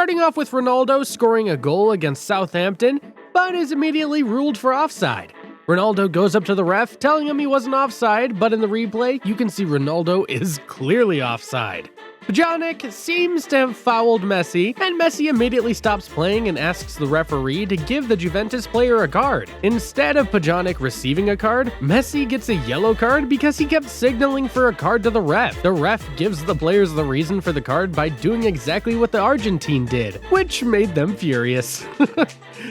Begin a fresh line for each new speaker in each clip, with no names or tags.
starting off with Ronaldo scoring a goal against Southampton, but is immediately ruled for offside. Ronaldo goes up to the ref, telling him he wasn't offside, but in the replay, you can see Ronaldo is clearly offside. Pjanic seems to have fouled Messi, and Messi immediately stops playing and asks the referee to give the Juventus player a card. Instead of Pjanic receiving a card, Messi gets a yellow card because he kept signaling for a card to the ref. The ref gives the players the reason for the card by doing exactly what the Argentine did, which made them furious.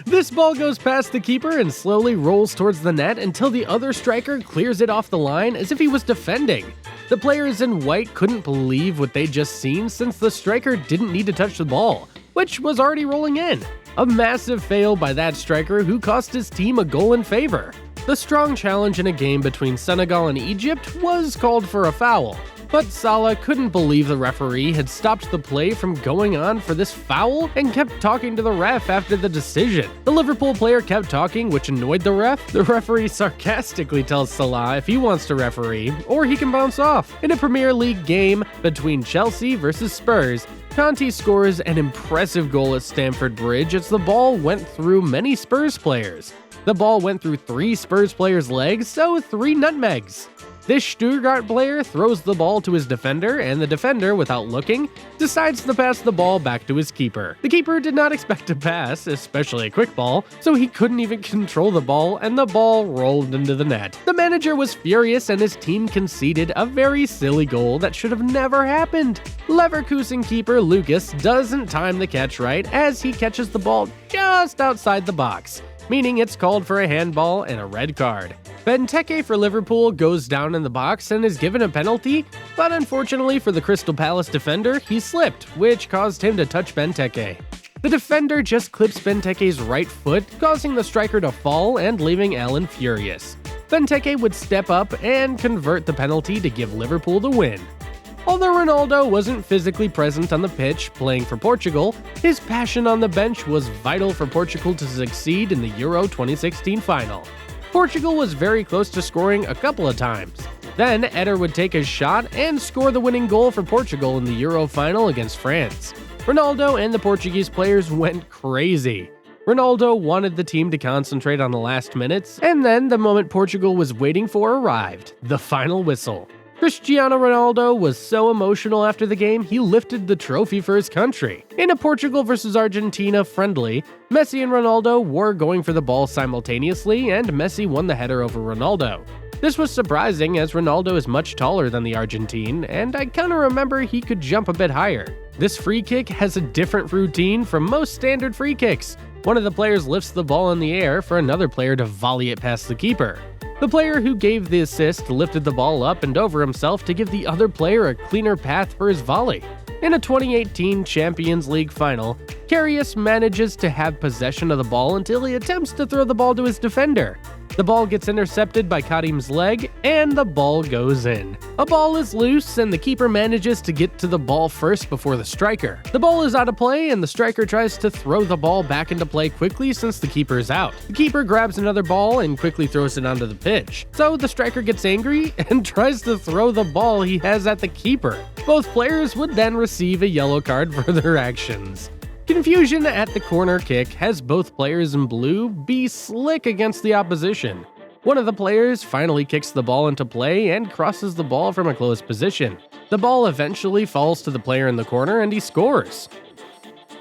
This ball goes past the keeper and slowly rolls towards the net until the other striker clears it off the line as if he was defending. The players in white couldn't believe what they'd just seen since the striker didn't need to touch the ball, which was already rolling in. A massive fail by that striker who cost his team a goal in favor. The strong challenge in a game between Senegal and Egypt was called for a foul, but Salah couldn't believe the referee had stopped the play from going on for this foul and kept talking to the ref after the decision. The Liverpool player kept talking, which annoyed the ref. The referee sarcastically tells Salah if he wants to referee, or he can bounce off. In a Premier League game between Chelsea versus Spurs, Conte scores an impressive goal at Stamford Bridge as the ball went through many Spurs players. The ball went through 3 Spurs players' legs, so 3 nutmegs. This Stuttgart player throws the ball to his defender, and the defender, without looking, decides to pass the ball back to his keeper. The keeper did not expect to pass, especially a quick ball, so he couldn't even control the ball, and the ball rolled into the net. The manager was furious, and his team conceded a very silly goal that should have never happened. Leverkusen keeper Lucas doesn't time the catch right as he catches the ball just outside the box, meaning it's called for a handball and a red card. Benteke for Liverpool goes down in the box and is given a penalty, but unfortunately for the Crystal Palace defender, he slipped, which caused him to touch Benteke. The defender just clips Benteke's right foot, causing the striker to fall and leaving Allen furious. Benteke would step up and convert the penalty to give Liverpool the win. Although Ronaldo wasn't physically present on the pitch playing for Portugal, his passion on the bench was vital for Portugal to succeed in the Euro 2016 final. Portugal was very close to scoring a couple of times. Then Eder would take his shot and score the winning goal for Portugal in the Euro final against France. Ronaldo and the Portuguese players went crazy. Ronaldo wanted the team to concentrate on the last minutes, and then the moment Portugal was waiting for arrived, the final whistle. Cristiano Ronaldo was so emotional after the game, he lifted the trophy for his country. In a Portugal vs Argentina friendly, Messi and Ronaldo were going for the ball simultaneously, and Messi won the header over Ronaldo. This was surprising as Ronaldo is much taller than the Argentine, and I kinda remember he could jump a bit higher. This free kick has a different routine from most standard free kicks. One of the players lifts the ball in the air for another player to volley it past the keeper. The player who gave the assist lifted the ball up and over himself to give the other player a cleaner path for his volley. In a 2018 Champions League final, Karius manages to have possession of the ball until he attempts to throw the ball to his defender. The ball gets intercepted by Kadim's leg, and the ball goes in. A ball is loose, and the keeper manages to get to the ball first before the striker. The ball is out of play, and the striker tries to throw the ball back into play quickly since the keeper is out. The keeper grabs another ball and quickly throws it onto the pitch. So the striker gets angry and tries to throw the ball he has at the keeper. Both players would then receive a yellow card for their actions. Confusion at the corner kick has both players in blue be slick against the opposition. One of the players finally kicks the ball into play and crosses the ball from a close position. The ball eventually falls to the player in the corner and he scores.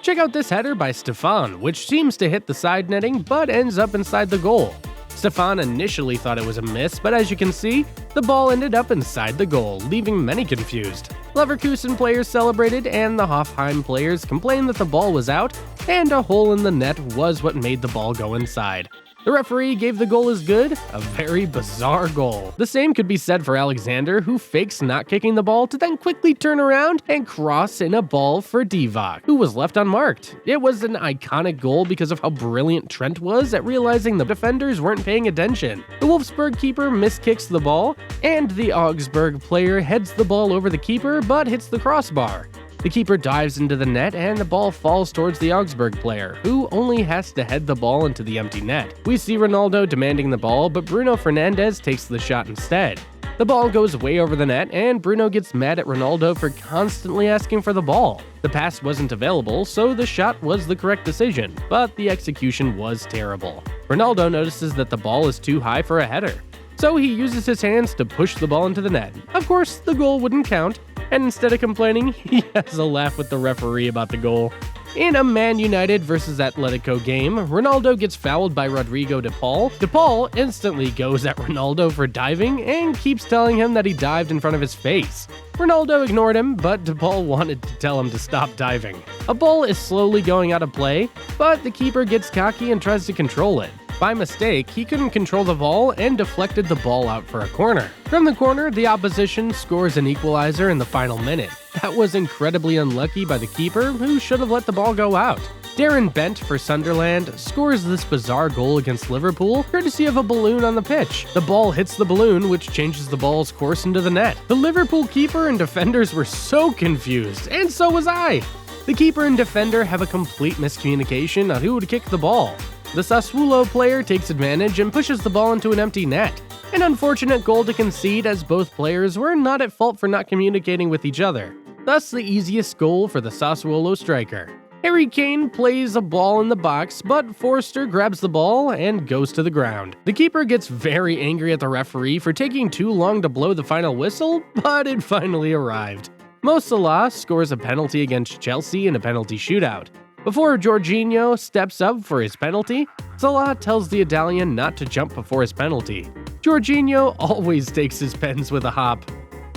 Check out this header by Stefan, which seems to hit the side netting but ends up inside the goal. Stefan initially thought it was a miss, but as you can see, the ball ended up inside the goal, leaving many confused. Leverkusen players celebrated, and the Hoffenheim players complained that the ball was out, and a hole in the net was what made the ball go inside. The referee gave the goal as good, a very bizarre goal. The same could be said for Alexander, who fakes not kicking the ball to then quickly turn around and cross in a ball for Divock, who was left unmarked. It was an iconic goal because of how brilliant Trent was at realizing the defenders weren't paying attention. The Wolfsburg keeper miskicks the ball, and the Augsburg player heads the ball over the keeper but hits the crossbar. The keeper dives into the net and the ball falls towards the Augsburg player, who only has to head the ball into the empty net. We see Ronaldo demanding the ball, but Bruno Fernandes takes the shot instead. The ball goes way over the net, and Bruno gets mad at Ronaldo for constantly asking for the ball. The pass wasn't available, so the shot was the correct decision, but the execution was terrible. Ronaldo notices that the ball is too high for a header, so he uses his hands to push the ball into the net. Of course, the goal wouldn't count, and instead of complaining, he has a laugh with the referee about the goal. In a Man United vs Atletico game, Ronaldo gets fouled by Rodrigo de Paul. De Paul instantly goes at Ronaldo for diving and keeps telling him that he dived in front of his face. Ronaldo ignored him, but De Paul wanted to tell him to stop diving. A ball is slowly going out of play, but the keeper gets cocky and tries to control it. By mistake, he couldn't control the ball and deflected the ball out for a corner. From the corner, the opposition scores an equalizer in the final minute. That was incredibly unlucky by the keeper, who should have let the ball go out. Darren Bent for Sunderland scores this bizarre goal against Liverpool, courtesy of a balloon on the pitch. The ball hits the balloon, which changes the ball's course into the net. The Liverpool keeper and defenders were so confused, and so was I. The keeper and defender have a complete miscommunication on who would kick the ball. The Sassuolo player takes advantage and pushes the ball into an empty net. An unfortunate goal to concede, as both players were not at fault for not communicating with each other. Thus, the easiest goal for the Sassuolo striker. Harry Kane plays a ball in the box, but Forster grabs the ball and goes to the ground. The keeper gets very angry at the referee for taking too long to blow the final whistle, but it finally arrived. Mo Salah scores a penalty against Chelsea in a penalty shootout. Before Jorginho steps up for his penalty, Salah tells the Italian not to jump before his penalty. Jorginho always takes his pens with a hop.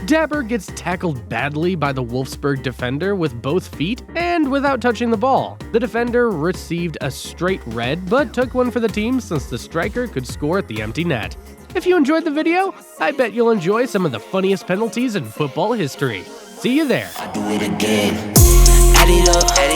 Dabber gets tackled badly by the Wolfsburg defender with both feet and without touching the ball. The defender received a straight red, but took one for the team since the striker could score at the empty net. If you enjoyed the video, I bet you'll enjoy some of the funniest penalties in football history. See you there.
I do it again. Add it up.